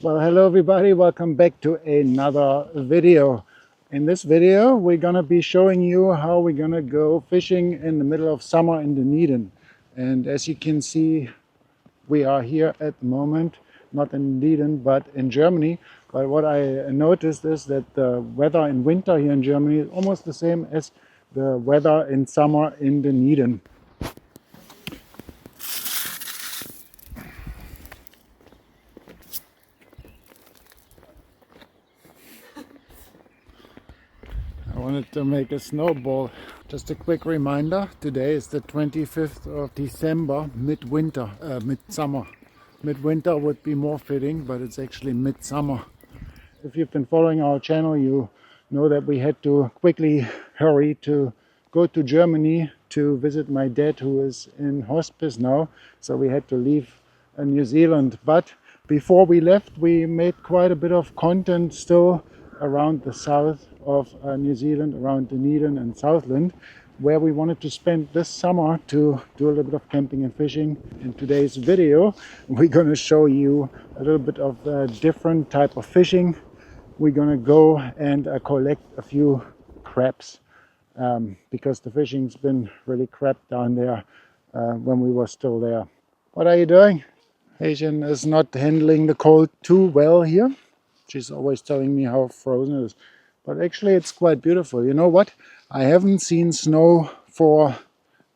Well, hello everybody, welcome back to another video. In this video we're gonna be showing you how we're gonna go fishing in the middle of summer in Dunedin. And as you can see, we are here at the moment, not in Dunedin but in Germany. But what I noticed is that the weather in winter here in Germany is almost the same as the weather in summer in Dunedin. I wanted to make a snowball. Just a quick reminder, today is the 25th of December, midsummer. Midwinter would be more fitting, but it's actually midsummer. If you've been following our channel, you know that we had to quickly hurry to go to Germany to visit my dad, who is in hospice now. So we had to leave New Zealand. But before we left, we made quite a bit of content still around the south of New Zealand, around Dunedin and Southland, where we wanted to spend this summer to do a little bit of camping and fishing. In today's video, we're going to show you a little bit of a different type of fishing. We're going to go and collect a few crabs because the fishing's been really crap down there when we were still there. What are you doing? Asian is not handling the cold too well here. She's always telling me how frozen it is. But actually it's quite beautiful. You know what? I haven't seen snow for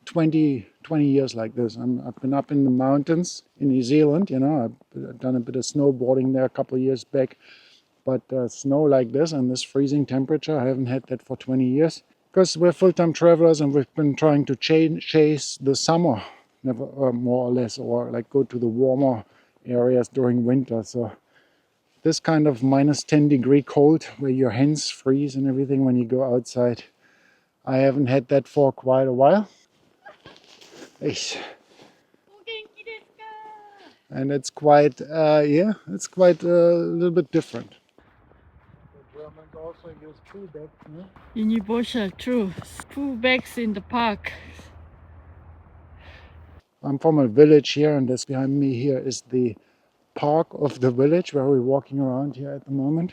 20 years like this. I've been up in the mountains in New Zealand, you know, I've done a bit of snowboarding there a couple of years back. But snow like this and this freezing temperature, I haven't had that for 20 years. Because we're full-time travelers and we've been trying to chase the summer, more or less, or like go to the warmer areas during winter. So this kind of -10-degree cold where your hands freeze and everything when you go outside, I haven't had that for quite a while. And it's quite, it's quite a little bit different. The Germans also use pool bags, no? In Ibosha, true. Pool bags in the park. I'm from a village here, and this behind me here is the park of the village where we're walking around here at the moment.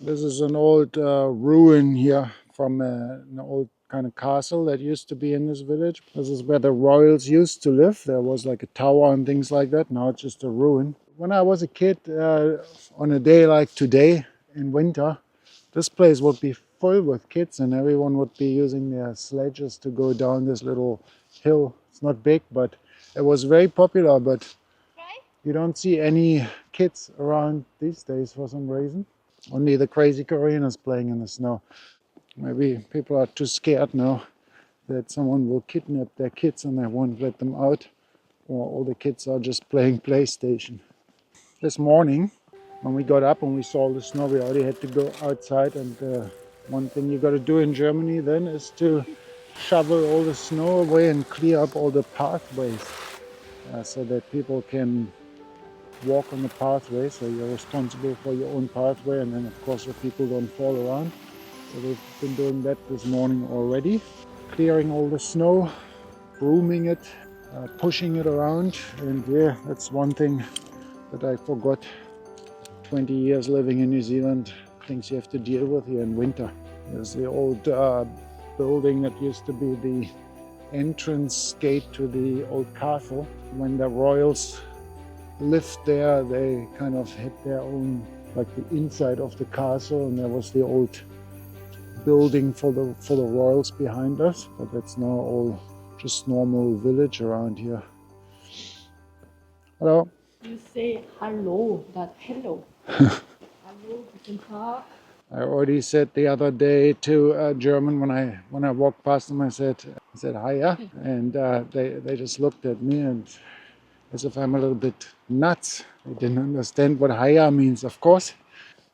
This is an old ruin here from an old kind of castle that used to be in this village. This is where the royals used to live. There was like a tower and things like that. Now it's just a ruin. When I was a kid, on a day like today in winter, this place would be full with kids and everyone would be using their sledges to go down this little hill. It's not big, but it was very popular. But you don't see any kids around these days for some reason. Only the crazy Koreans playing in the snow. Maybe people are too scared now that someone will kidnap their kids and they won't let them out. Or all the kids are just playing PlayStation. This morning, when we got up and we saw the snow, we already had to go outside. And one thing you got to do in Germany then is to shovel all the snow away and clear up all the pathways so that people can walk on the pathway. So you're responsible for your own pathway, and then of course the people don't fall around. So we've been doing that this morning already, clearing all the snow, brooming it, pushing it around. And yeah, that's one thing that I forgot 20 years living in New Zealand, things you have to deal with here in winter. There's the old building that used to be the entrance gate to the old castle. When the royals lived there, they kind of had their own, like the inside of the castle, and there was the old building for the royals behind us. But that's now all just normal village around here. Hello. You say hello, not hello. Hello, guten Tag. I already said the other day to a German when I walked past them, I said hiya, and they just looked at me and as if I'm a little bit nuts. They didn't understand what hiya means, of course.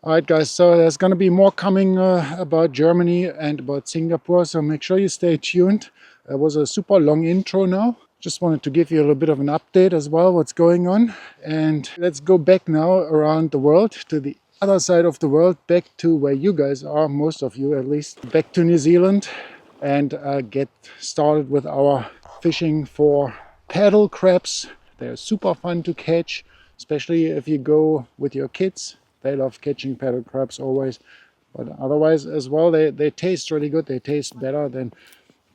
All right, guys, so there's going to be more coming about Germany and about Singapore, so make sure you stay tuned. It was a super long intro now. Just wanted to give you a little bit of an update as well, what's going on. And let's go back now around the world, to the other side of the world, back to where you guys are, most of you at least, back to New Zealand, and get started with our fishing for paddle crabs. They're super fun to catch, especially if you go with your kids. They love catching paddle crabs always, but otherwise as well, they taste really good. They taste better than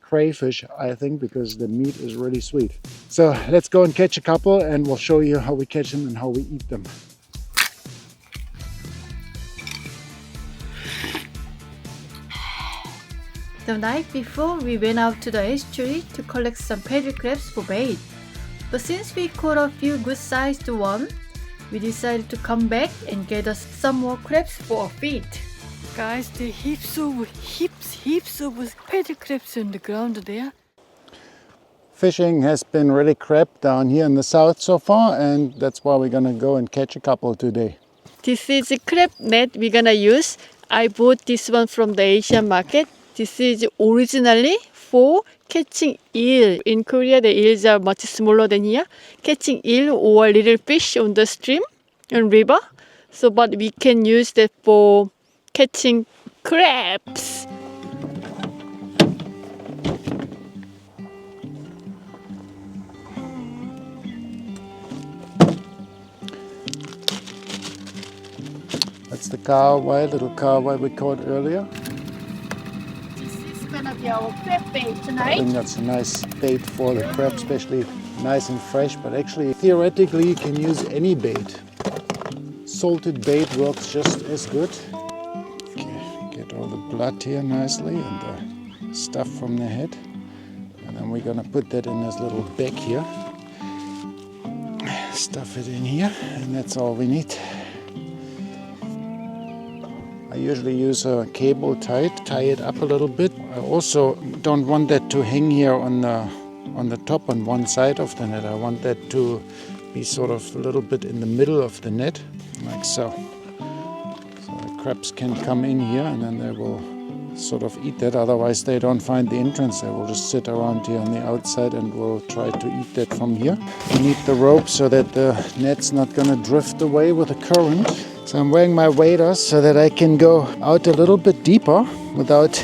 crayfish, I think, because the meat is really sweet. So let's go and catch a couple, and we'll show you how we catch them and how we eat them. The night before, we went out to the estuary to collect some paddle crabs for bait. But since we caught a few good-sized ones, we decided to come back and get us some more crabs for a feed. Guys, there are heaps of paddle crabs on the ground there. Fishing has been really crap down here in the south so far, and that's why we're gonna go and catch a couple today. This is a crab net we're gonna use. I bought this one from the Asian market. This is originally for catching eel. In Korea, the eels are much smaller than here. Catching eel or little fish on the stream and river. So, but we can use that for catching crabs. That's the carway, little carway we caught earlier. This is gonna be our crab bait I tonight. think that's a nice bait for the crab, especially nice and fresh, but actually theoretically you can use any bait. Salted bait works just as good. Okay, get all the blood here nicely and the stuff from the head. And then we're gonna put that in this little bag here. Stuff it in here, and that's all we need. I usually use a cable tie it up a little bit. I also don't want that to hang here on the top on one side of the net. I want that to be sort of a little bit in the middle of the net, like so. So the crabs can come in here and then they will sort of eat that. Otherwise they don't find the entrance. They will just sit around here on the outside and will try to eat that from here. We need the rope so that the net's not going to drift away with the current. So I'm wearing my waders so that I can go out a little bit deeper without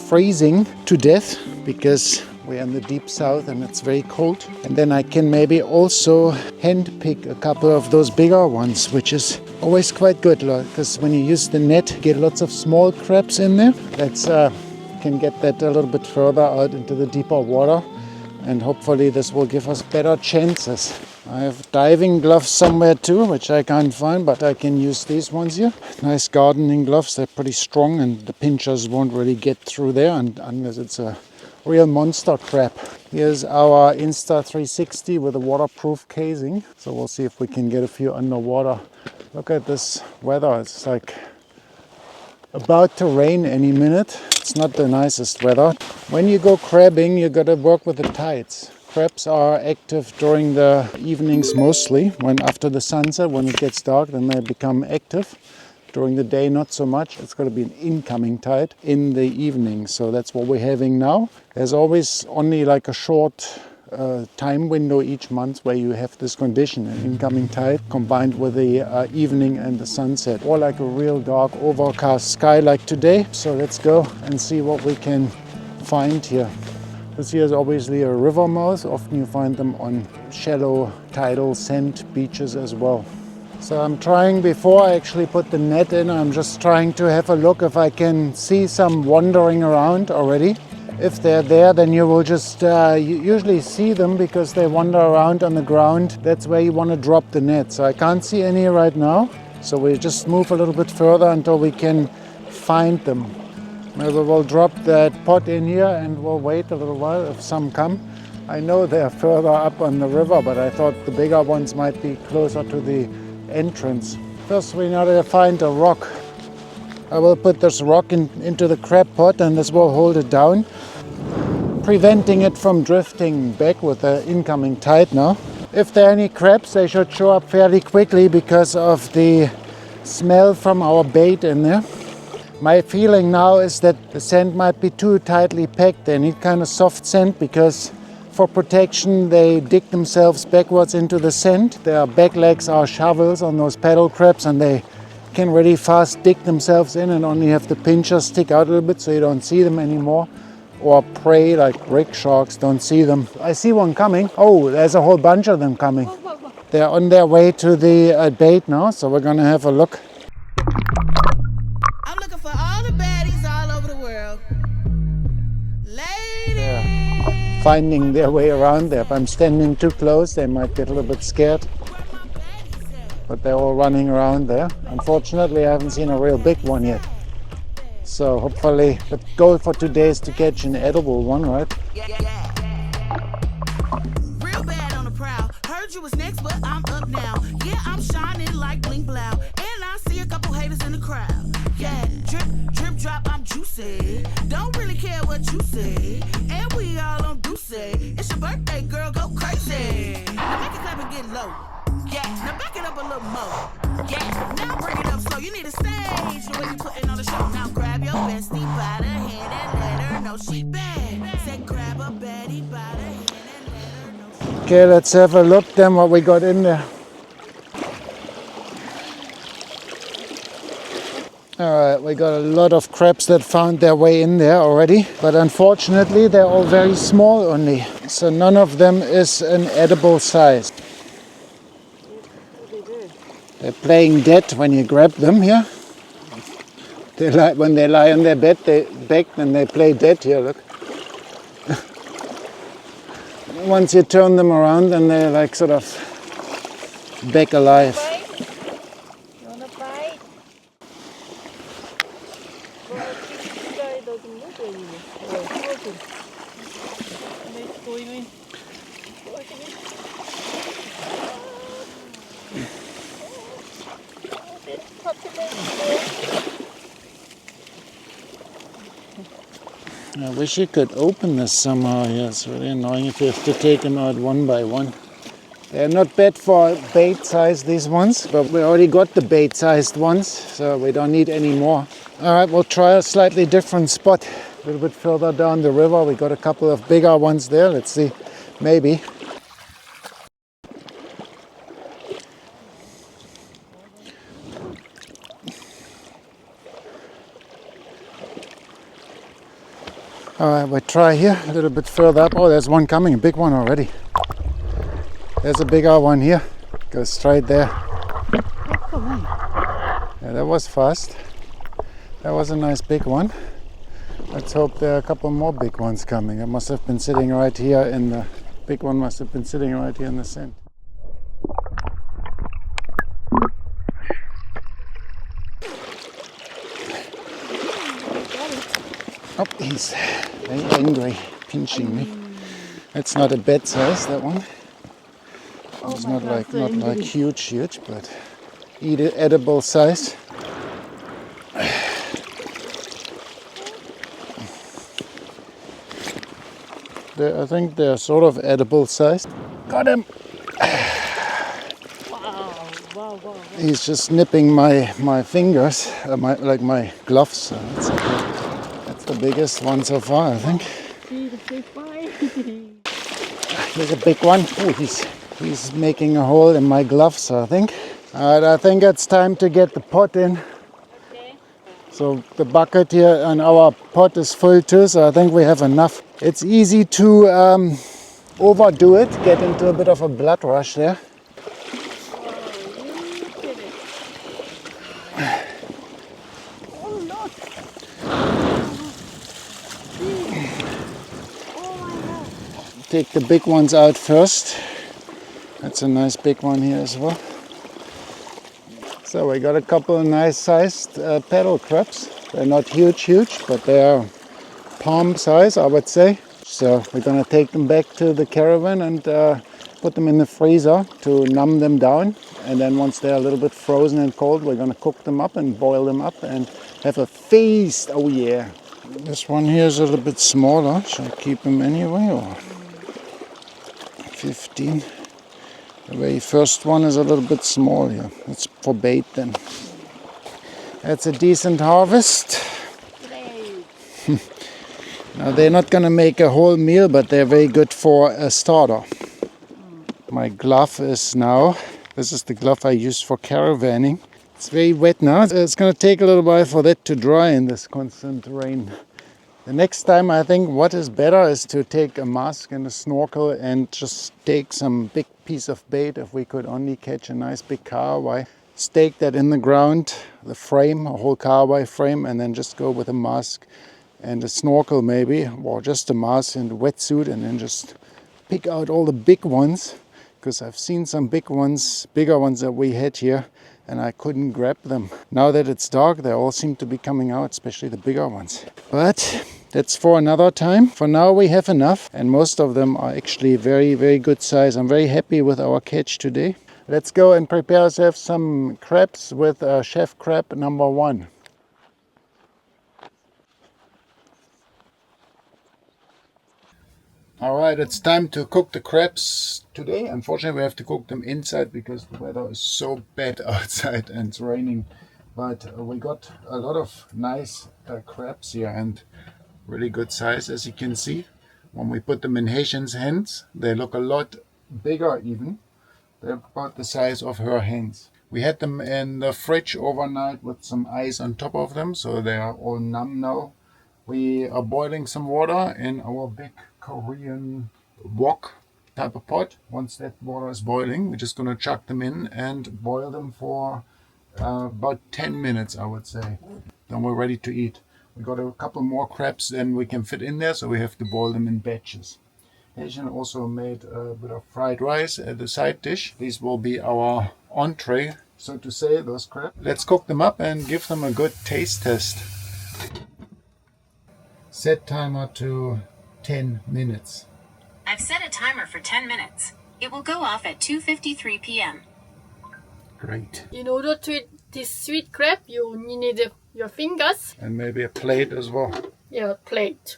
freezing to death, because we're in the deep south and it's very cold. And then I can maybe also hand pick a couple of those bigger ones, which is always quite good, because when you use the net, you get lots of small crabs in there. That's can get that a little bit further out into the deeper water, and hopefully this will give us better chances. I have diving gloves somewhere too, which I can't find, but I can use these ones here. Nice gardening gloves, they're pretty strong and the pinchers won't really get through there unless it's a real monster crab. Here's our Insta360 with a waterproof casing. So we'll see if we can get a few underwater. Look at this weather, it's like about to rain any minute. It's not the nicest weather. When you go crabbing, you gotta work with the tides. Crabs are active during the evenings mostly, when after the sunset, when it gets dark, then they become active. During the day, not so much. It's going to be an incoming tide in the evening. So that's what we're having now. There's always only like a short time window each month where you have this condition, an incoming tide combined with the evening and the sunset, or like a real dark overcast sky like today. So let's go and see what we can find here. This here is obviously a river mouth. Often you find them on shallow tidal sand beaches as well. So I'm trying, before I actually put the net in, I'm just trying to have a look if I can see some wandering around already. If they're there, then you will just you usually see them because they wander around on the ground. That's where you want to drop the net. So I can't see any right now. So we just move a little bit further until we can find them. Maybe we'll drop that pot in here and we'll wait a little while if some come. I know they're further up on the river, but I thought the bigger ones might be closer to the entrance. First we need to find a rock. I will put this rock into the crab pot and this will hold it down, preventing it from drifting back with the incoming tide now. If there are any crabs, they should show up fairly quickly because of the smell from our bait in there. My feeling now is that the sand might be too tightly packed. They need kind of soft sand because for protection they dig themselves backwards into the sand. Their back legs are shovels on those paddle crabs and they can really fast dig themselves in and only have the pinchers stick out a little bit so you don't see them anymore. Or prey like brick sharks, don't see them. I see one coming. Oh, there's a whole bunch of them coming. they're on their way to the bait now, so we're gonna have a look. I'm looking for all the baddies all over the world. Ladies. They're finding their way around there. If I'm standing too close, they might get a little bit scared. But they're all running around there. Unfortunately, I haven't seen a real big one yet. So hopefully, the goal for today is to catch an edible one, right? Real bad on the prowl. Heard you was next, but I'm up now. Yeah, I'm shining like bling blow. And I see a couple haters in the crowd. Yeah, drip, drip, drop, I'm juicy. Don't really care what you say. And we all on Ducey. It's your birthday, girl, go crazy. Now make it clap and get low. Yeah, now back it up a little more. Yeah, now bring it up slow. You need a stage the way you putting on the show. Now grab your bestie by the hand and let her know she bad. Say grab a baddie by the hand and let her know she Okay, let's have a look then what we got in there. Alright, we got a lot of crabs that found their way in there already, but unfortunately they're all very small only, so none of them is an edible size. They're playing dead when you grab them here. When they lie on their back, then they play dead here, look. Once you turn them around, then they're like sort of back alive. You wanna bite? Well, this guy doesn't move anymore. It's going in. I wish you could open this somehow here. It's really annoying if you have to take them out one by one. They're not bad for bait size, these ones, but we already got the bait sized ones, so we don't need any more. Alright, we'll try a slightly different spot. A little bit further down the river, we got a couple of bigger ones there. Let's see, maybe. Alright, we'll try here, a little bit further up. Oh, there's one coming, a big one already. There's a bigger one here. Goes straight there. Yeah, that was fast. That was a nice big one. Let's hope there are a couple more big ones coming. It must have been sitting right here in the... Big one must have been sitting right here in the sand. Oh, he's very angry, pinching me. That's not a bad size, that one. It's not like huge, but edible size. I think they're sort of edible size. Got him! Wow. He's just nipping my fingers, my gloves. So that's the biggest one so far, I think. Here's a big one. Oh, he's making a hole in my gloves, I think. Alright, I think it's time to get the pot in. Okay. So the bucket here and our pot is full too, so I think we have enough. It's easy to overdo it, get into a bit of a blood rush there. Take the big ones out first. That's a nice big one here as well. So we got a couple of nice sized paddle crabs. They're not huge, but they are palm size, I would say. So we're gonna take them back to the caravan and put them in the freezer to numb them down. And then once they're a little bit frozen and cold, we're gonna cook them up and boil them up and have a feast. Oh yeah. This one here is a little bit smaller. Shall I keep him anyway, or 15? The very first one is a little bit small here. It's for bait then. That's a decent harvest. Now they're not gonna make a whole meal, but they're very good for a starter. My glove is now, this is the glove I use for caravanning. It's very wet now. It's gonna take a little while for that to dry in this constant rain. The next time I think what is better is to take a mask and a snorkel and just take some big piece of bait. If we could only catch a nice big carway, stake that in the ground, the frame, a whole carway frame, and then just go with a mask and a snorkel maybe, or just a mask and a wetsuit, and then just pick out all the big ones, because I've seen some big ones, bigger ones that we had here, and I couldn't grab them. Now that it's dark, they all seem to be coming out, especially the bigger ones. But that's for another time. For now we have enough, and most of them are actually very, very good size. I'm very happy with our catch today. Let's go and prepare ourselves some crabs with chef crab number 1. Alright, it's time to cook the crabs today. Unfortunately, we have to cook them inside because the weather is so bad outside and it's raining. But we got a lot of nice crabs here and really good size, as you can see. When we put them in Haitian's hands, they look a lot bigger even. They're about the size of her hands. We had them in the fridge overnight with some ice on top of them, so they are all numb now. We are boiling some water in our big Korean wok type of pot. Once that water is boiling, we're just going to chuck them in and boil them for about 10 minutes, I would say. Then we're ready to eat. We got a couple more crabs than we can fit in there, so we have to boil them in batches. Haitian also made a bit of fried rice as a side dish. These will be our entree, so to say, those crabs. Let's cook them up and give them a good taste test. Set timer to 10 minutes. I've set a timer for 10 minutes. It will go off at 2:53 p.m. Great. In order to eat this sweet crab, you only need your fingers. And maybe a plate as well. Yeah, plate.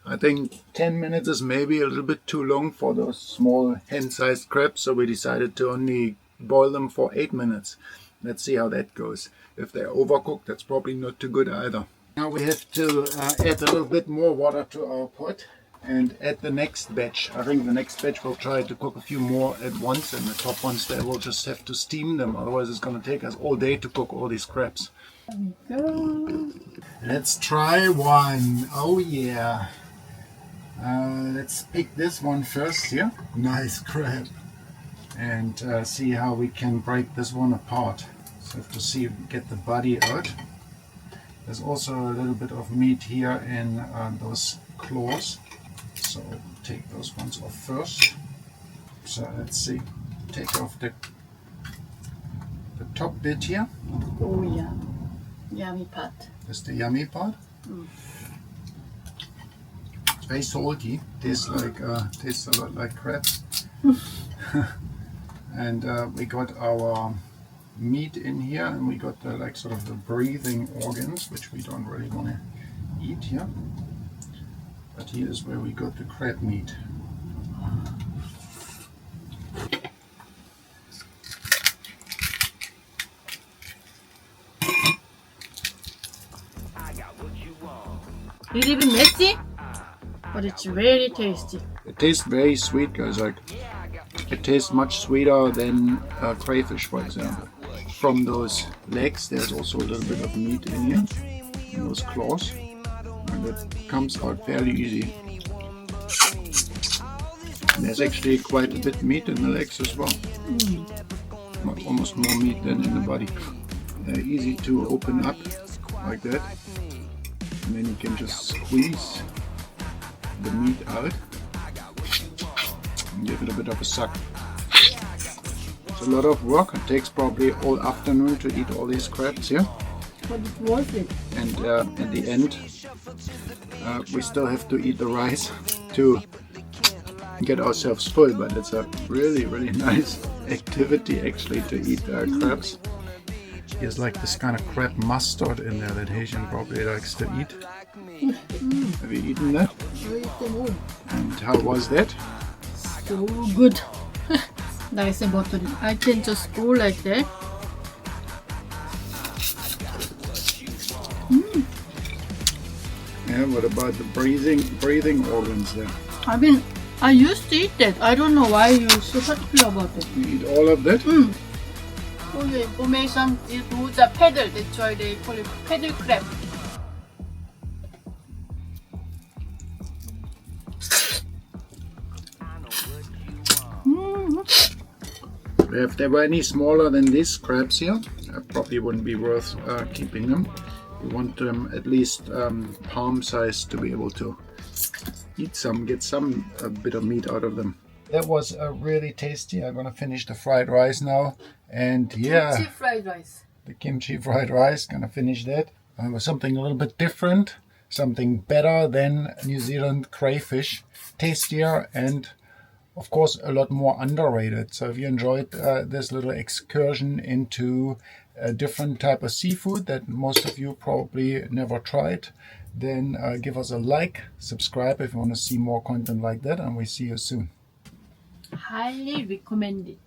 I think 10 minutes is maybe a little bit too long for those small hand-sized crabs, so we decided to only boil them for 8 minutes. Let's see how that goes. If they're overcooked, that's probably not too good either. Now we have to add a little bit more water to our pot and add the next batch. I think the next batch we'll try to cook a few more at once, and the top ones there we'll just have to steam them. Otherwise it's going to take us all day to cook all these crabs. Let's try one. Oh yeah. Let's pick this one first here. Nice crab. And see how we can break this one apart. So have to see if we get the body out. There's also a little bit of meat here in those claws. So take those ones off first. So let's see. Take off the top bit here. Oh yeah. Yummy part. That's the yummy part. It's very salty. Tastes a lot like crab. And we got our meat in here, and we got the sort of the breathing organs, which we don't really want to eat here. But here is where we got the crab meat. It's a little bit messy, but it's really tasty. It tastes very sweet, guys. It tastes much sweeter than crayfish, for example. From those legs, there's also a little bit of meat in here, in those claws, and it comes out fairly easy. And there's actually quite a bit of meat in the legs as well. Almost more meat than in the body. They're easy to open up like that, and then you can just squeeze the meat out and give it a bit of a suck. It's a lot of work. It takes probably all afternoon to eat all these crabs here. But it's worth it. And at the end, we still have to eat the rice to get ourselves full. But it's a really, really nice activity actually to eat crabs. There's like this kind of crab mustard in there that Haitian probably likes to eat. Have you eaten that? I eat them all. And how was that? So good. Nice and buttery. I can just go like that. Yeah, what about the breathing organs there? I used to eat that. I don't know why you're so particular about it. You eat all of that? For your information, it was a paddle. That's why they call it paddle crab. If they were any smaller than these crabs here, probably wouldn't be worth keeping them. You want them at least palm size to be able to eat some, get some bit of meat out of them. That was really tasty. I'm gonna finish the fried rice now, and yeah, Kimchi fried rice. the kimchi fried rice. Gonna finish that with something a little bit different, something better than New Zealand crayfish, tastier and of course a lot more underrated. So if you enjoyed this little excursion into a different type of seafood that most of you probably never tried, then give us a like, subscribe if you want to see more content like that, and we see you soon. Highly recommended.